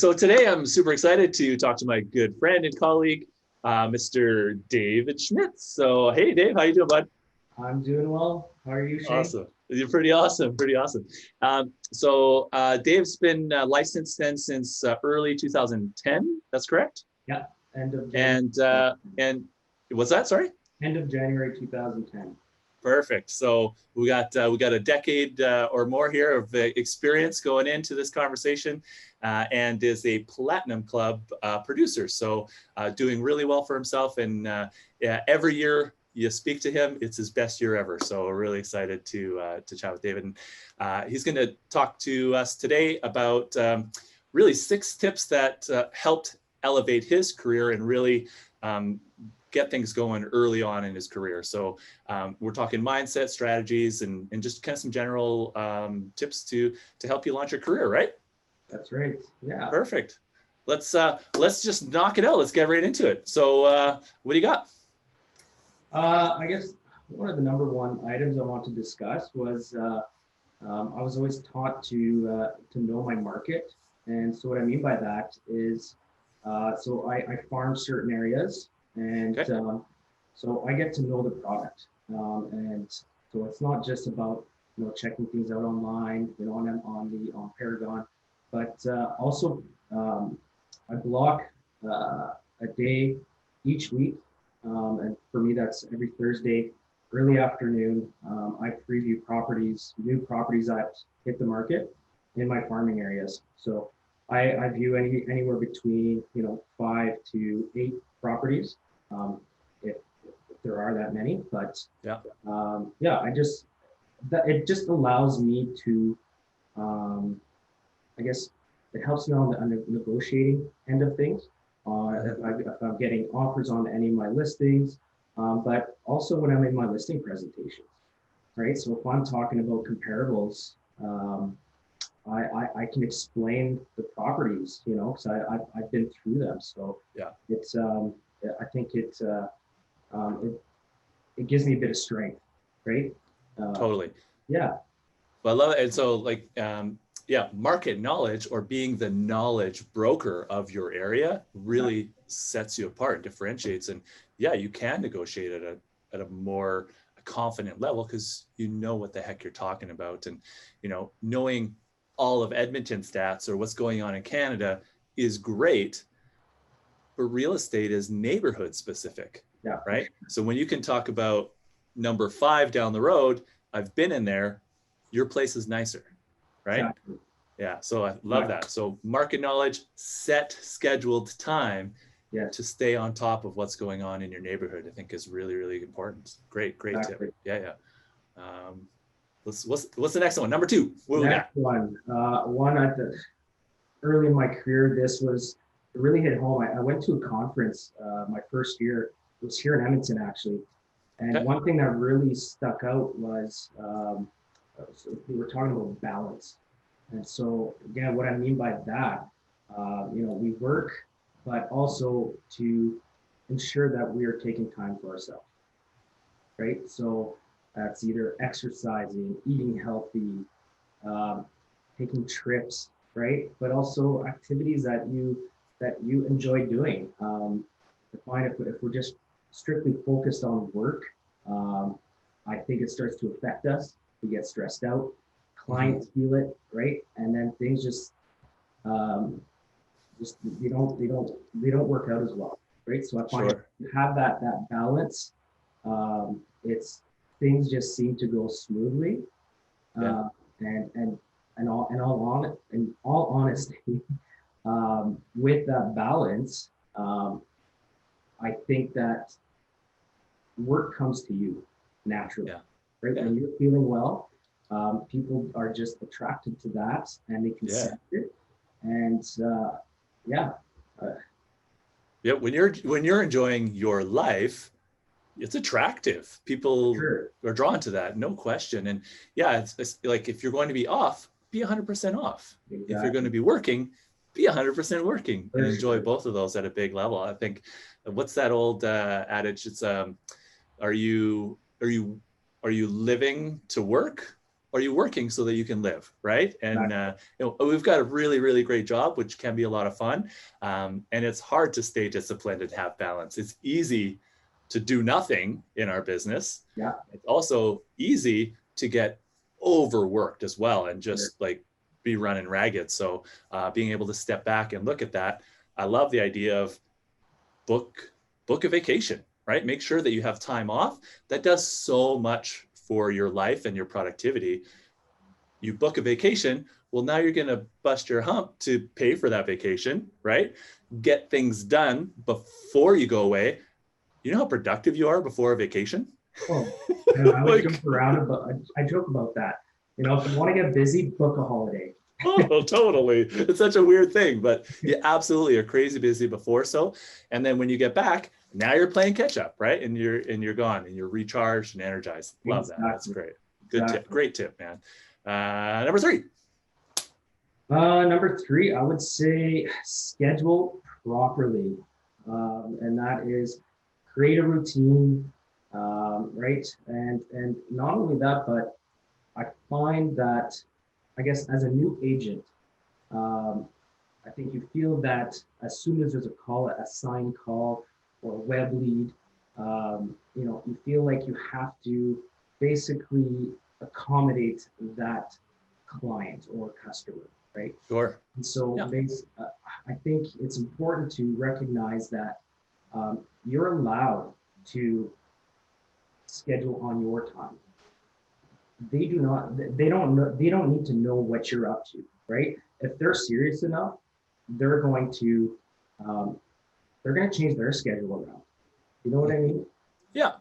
So today I'm super excited to talk to my good friend and colleague, Mr. David Schmitz. So, hey, Dave, how you doing, bud? I'm doing well. How are you, Shane? Awesome. You're pretty awesome. Pretty awesome. Dave's been licensed since early 2010. That's correct. Yeah, end of January. And what's that? Sorry. End of January 2010. Perfect. So we got a decade or more here of experience going into this conversation, and is a Platinum Club producer. So doing really well for himself, and yeah, every year you speak to him, it's his best year ever. So we're really excited to chat with David, and he's going to talk to us today about really 6 tips that helped elevate his career and really get things going early on in his career. So we're talking mindset, strategies, and just kind of some general tips to help you launch your career, right? That's right. Yeah. Perfect. Let's just knock it out. Let's get right into it. So what do you got? I guess one of the number one items I want to discuss was I was always taught to know my market. And so what I mean by that is, so I farm certain areas. And Okay. So I get to know the product, and so it's not just about checking things out online, on Paragon, but also I block a day each week, and for me that's every Thursday early afternoon. I preview new properties that hit the market in my farming areas. So I view anywhere between 5 to 8 properties, if there are that many. But Yeah. It just allows me to, I guess it helps me on the negotiating end of things. If I'm getting offers on any of my listings, but also when I'm in my listing presentations, right? So if I'm talking about comparables, I can explain the properties, because I've been through them. So Yeah. it's I think it gives me a bit of strength, right? Totally. Yeah. Well, I love it. And so yeah, market knowledge, or being the knowledge broker of your area, really sets you apart, differentiates. And yeah, you can negotiate at a more confident level because you know what the heck you're talking about. And knowing all of Edmonton stats or what's going on in Canada is great, but real estate is neighborhood specific. Yeah. Right. So when you can talk about number 5 down the road, I've been in there, your place is nicer. Right. Exactly. Yeah. So I love that. So market knowledge, set scheduled time to stay on top of what's going on in your neighborhood, I think is really, really important. Great Exactly. tip. Yeah. What's the next one? Number 2. What next we got? One at the early in my career, it really hit home. I went to a conference my first year. It was here in Edmonton, actually. And one thing that really stuck out was we were talking about balance. And so again, what I mean by that, we work, but also to ensure that we are taking time for ourselves, right? So that's either exercising, eating healthy, taking trips, right? But also activities that you enjoy doing. I find if we're just strictly focused on work, I think it starts to affect us. We get stressed out. Clients feel it, right? And then things just they don't work out as well, right? So I find if you have that balance, it's things just seem to go smoothly. And in all honesty, with that balance, I think that work comes to you naturally, right? When you're feeling well, people are just attracted to that, and they can sense it. And when you're enjoying your life, it's attractive. People are drawn to that, no question. And yeah, it's like if you're going to be off, be 100% off. Exactly. If you're going to be working, be 100% working and enjoy both of those at a big level. I think, what's that old adage? It's are you living to work, or are you working so that you can live, right? And we've got a really, really great job, which can be a lot of fun. And it's hard to stay disciplined and have balance. It's easy to do nothing in our business. Yeah. It's also easy to get overworked as well and just like be running ragged. So being able to step back and look at that, I love the idea of book a vacation, right? Make sure that you have time off. That does so much for your life and your productivity. You book a vacation, well, now you're going to bust your hump to pay for that vacation, right? Get things done before you go away. You know how productive you are before a vacation? Oh, I would joke around about, I joke about that. You know, if you want to get busy, book a holiday. Oh, totally. It's such a weird thing, but you absolutely are crazy busy before. So, and then when you get back, now you're playing catch up, right? And you're gone and you're recharged and energized. Love that. That's great. Good tip. Great tip, man. Number 3. Number 3, I would say schedule properly. And that is create a routine, right? And not only that, but I find that, I guess, as a new agent, I think you feel that as soon as there's a call, a signed call or a web lead, you know, you feel like you have to basically accommodate that client or customer, right? Sure. And so I think it's important to recognize that you're allowed to schedule on your time. They don't need to know what you're up to, right? If they're serious enough, they're going to change their schedule around. You know what I mean? Yeah.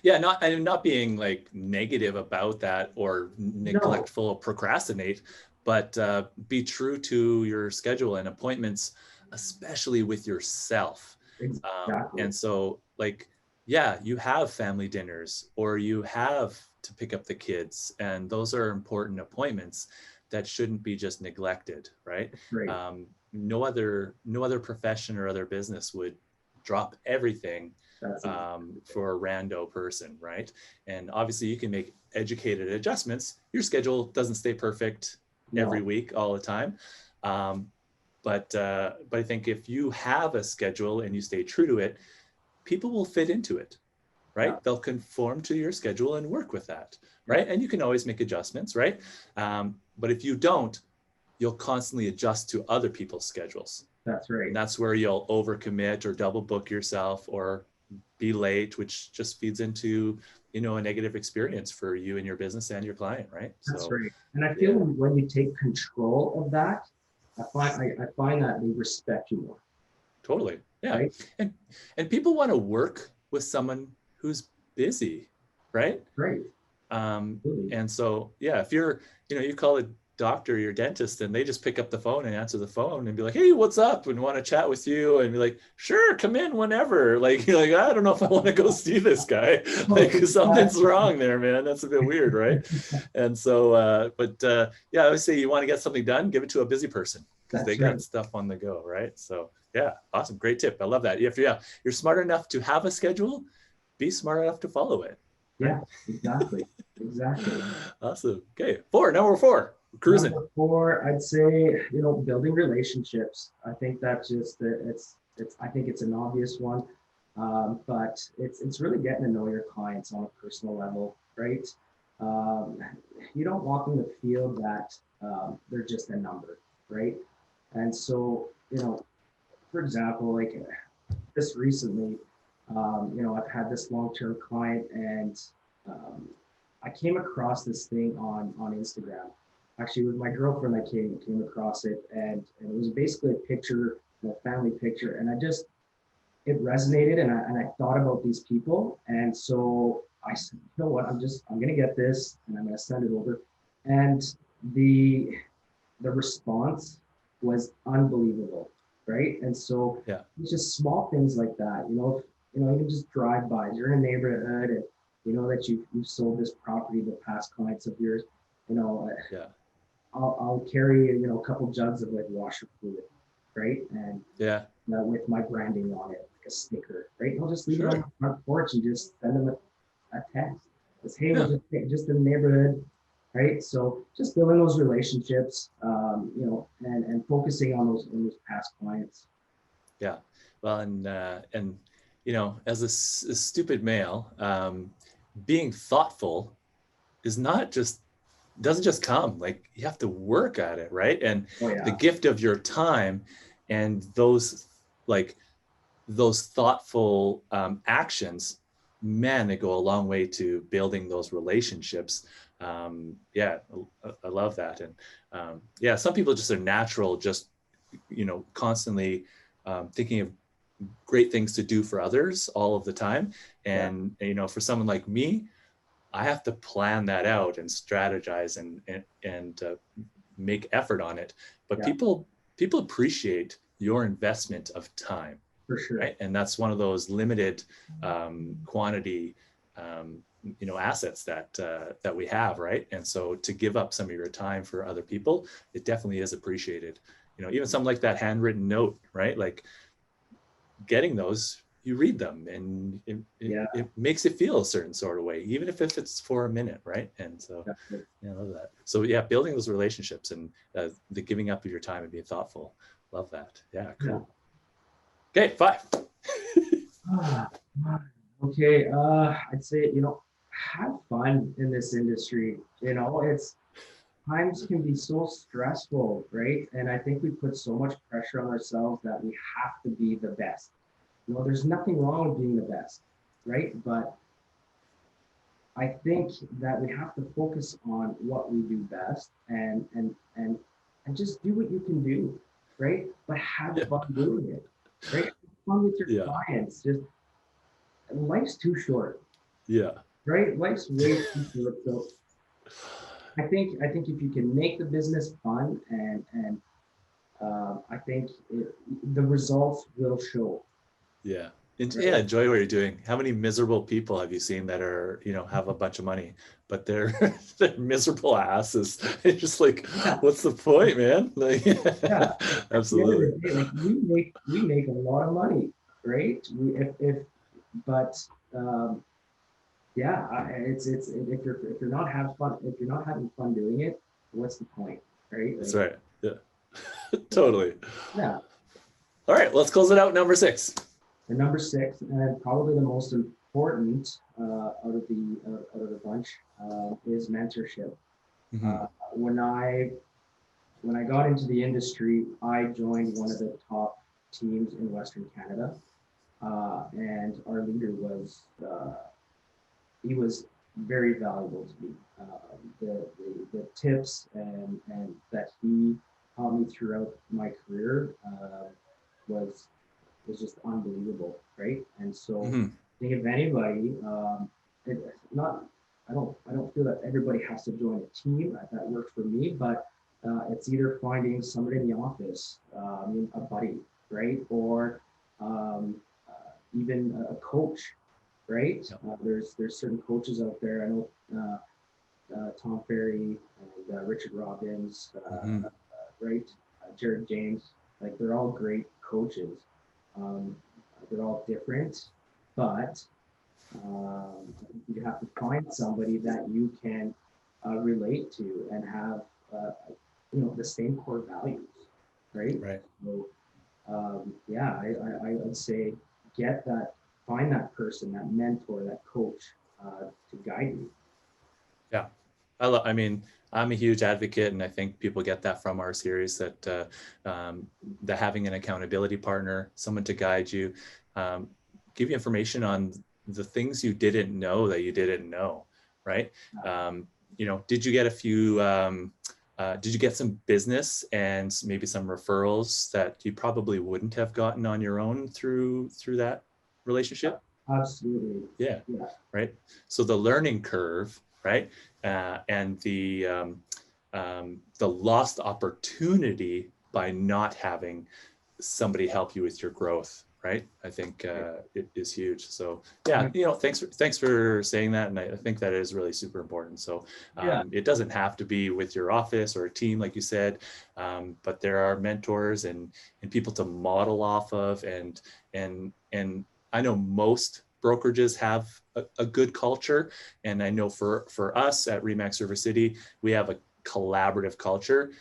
Yeah, not being like negative about that or neglectful or procrastinate, but be true to your schedule and appointments, especially with yourself. Exactly. And so like, yeah, you have family dinners or you have to pick up the kids, and those are important appointments that shouldn't be just neglected, right? No other profession or other business would drop everything for a rando person, right? And obviously you can make educated adjustments. Your schedule doesn't stay perfect every week all the time. But I think if you have a schedule and you stay true to it, people will fit into it, right? Yeah. They'll conform to your schedule and work with that, right? And you can always make adjustments, right? But if you don't, you'll constantly adjust to other people's schedules. That's right. And that's where you'll overcommit or double book yourself or be late, which just feeds into, you know, a negative experience for you and your business and your client, right? That's right. And I feel when you take control of that, I find that they respect you more. Totally. Yeah. Right? And people want to work with someone who's busy, right? Right. And so, yeah, if you're, you know, you call a doctor, your dentist, and they just pick up the phone and answer the phone and be like, hey, what's up? And want to chat with you and be like, sure, come in whenever. Like, you're like, I don't know if I want to go see this guy. Like something's wrong there, man. That's a bit weird, right? And so, yeah, I would say you want to get something done, give it to a busy person because they got stuff on the go, right? So yeah, awesome. Great tip. I love that. If you're smart enough to have a schedule, be smart enough to follow it. Yeah, exactly. Exactly. Awesome. Okay. Number 4. Cruising. Number 4, I'd say, you know, building relationships. I think that's just I think it's an obvious one, but it's really getting to know your clients on a personal level, right? You don't want them to feel that they're just a number, right? And so, you know, for example, like just recently, you know, I've had this long-term client, and I came across this thing on Instagram. Actually, with my girlfriend, I came across it, and it was basically a picture, a family picture, and it resonated, and I thought about these people, and so I said, you know what, I'm gonna get this, and I'm gonna send it over, and the response was unbelievable, right? And so it's just small things like that, you know, even just drive-bys. You're in a neighborhood, and you know that you've sold this property to past clients of yours, you know. I'll carry, you know, a couple jugs of like washer fluid, right? And with my branding on it, like a sticker, right? I'll just leave it on the front porch and just send them a text. Just, hey, we're just in the neighborhood, right? So just building those relationships, you know, and focusing on those past clients. Yeah. Well, and you know, as a stupid male, being thoughtful is not just doesn't just come. Like, you have to work at it, right? And Oh the yeah, gift of your time and like those thoughtful actions, man, they go a long way to building those relationships. Yeah, I love that. And yeah, some people just are natural, just, you know, constantly thinking of great things to do for others all of the time. yeah, And you know, for someone like me, I have to plan that out and strategize and make effort on it. But yeah, people appreciate your investment of time, for sure. right? And that's one of those limited quantity, you know, assets that we have, right? And so to give up some of your time for other people, it definitely is appreciated. You know, even something like that handwritten note, right? Like, getting those, you read them, and Yeah, it makes it feel a certain sort of way, even if it's for a minute, right? And so, definitely. yeah, I love that. So yeah, building those relationships and the giving up of your time and being thoughtful. Love that. Yeah, Yeah. cool. Okay, 5. Ah, okay, I'd say, you know, have fun in this industry. You know, it's times can be so stressful, right? And I think we put so much pressure on ourselves that we have to be the best. You know, there's nothing wrong with being the best, right? But I think that we have to focus on what we do best and just do what you can do, right? But have Yeah, fun doing it, right? Have fun with your yeah, clients. Just life's too short, yeah, right? Life's way too short. So I think if you can make the business fun and I think the results will show, yeah. Yeah, right? enjoy what you're doing. How many miserable people have you seen that are, you know, have a bunch of money, but they're they're miserable asses? It's just like, Yeah, what's the point, man? Like, yeah. At the end of absolutely. the day, like we make a lot of money, right? We if but um, yeah, it's if you're not having fun if you're not having fun doing it, what's the point, right? That's Like right. Yeah, so totally. yeah. All right, let's close it out. Number 6. And number six, and probably the most important out of the bunch, is mentorship. Mm-hmm. Uh, when I when I got into the industry, I joined one of the top teams in Western Canada, and our leader was he was very valuable to me. The tips and that he taught me throughout my career was was just unbelievable, right? And so, Mm-hmm. I think if anybody, it, not, I don't feel that everybody has to join a team. That worked for me, but it's either finding somebody in the office, a buddy, right, or even a coach, right? Yep. There's certain coaches out there. I know Tom Ferry and Richard Robbins, Mm-hmm. right? Jared James, like they're all great coaches. Um, they're all different, but you have to find somebody that you can relate to and have, the same core values, right? Right. So, yeah, I would say get that, find that person, that mentor, that coach to guide you. Yeah. I mean, I'm a huge advocate, and I think people get that from our series, that having an accountability partner, someone to guide you, um, give you information on the things you didn't know that you didn't know, right? You know, did you get some business and maybe some referrals that you probably wouldn't have gotten on your own through that relationship? Absolutely. Yeah, Yeah. right. So the learning curve, right, and the lost opportunity by not having somebody help you with your growth, right? I think it is huge. So yeah, you know, thanks for saying that, and I think that is really super important. So Yeah. it doesn't have to be with your office or a team, like you said, but there are mentors and people to model off of, and I know most brokerages have a good culture. And I know for us at REMAX River City, we have a collaborative culture.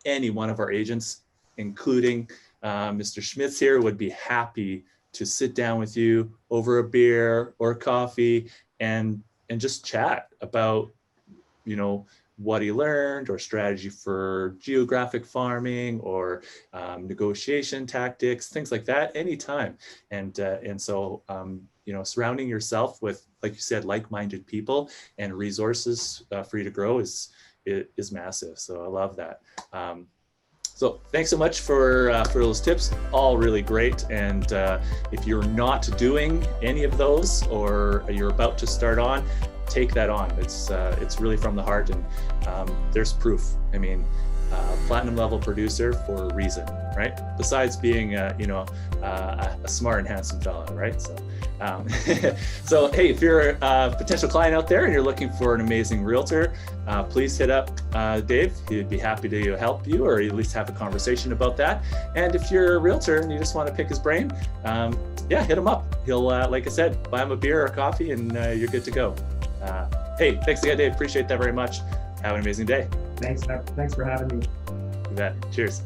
Any one of our agents, including Mr. Schmitz here, would be happy to sit down with you over a beer or coffee and just chat about, you know, what he learned, or strategy for geographic farming, or negotiation tactics, things like that, anytime. And so, you know, surrounding yourself with, like you said, like-minded people and resources for you to grow is massive. So I love that. So thanks so much for those tips, all really great. And if you're not doing any of those, or you're about to start on, take that on. It's really from the heart, and there's proof. I mean, platinum level producer for a reason, right? Besides being, you know, a smart and handsome fellow, right? So, so hey, if you're a potential client out there and you're looking for an amazing realtor, please hit up Dave. He'd be happy to help you, or at least have a conversation about that. And if you're a realtor and you just want to pick his brain, yeah, hit him up. He'll, like I said, buy him a beer or coffee, and you're good to go. Hey, thanks again, Dave. Appreciate that very much. Have an amazing day. Thanks for having me. You bet. Cheers.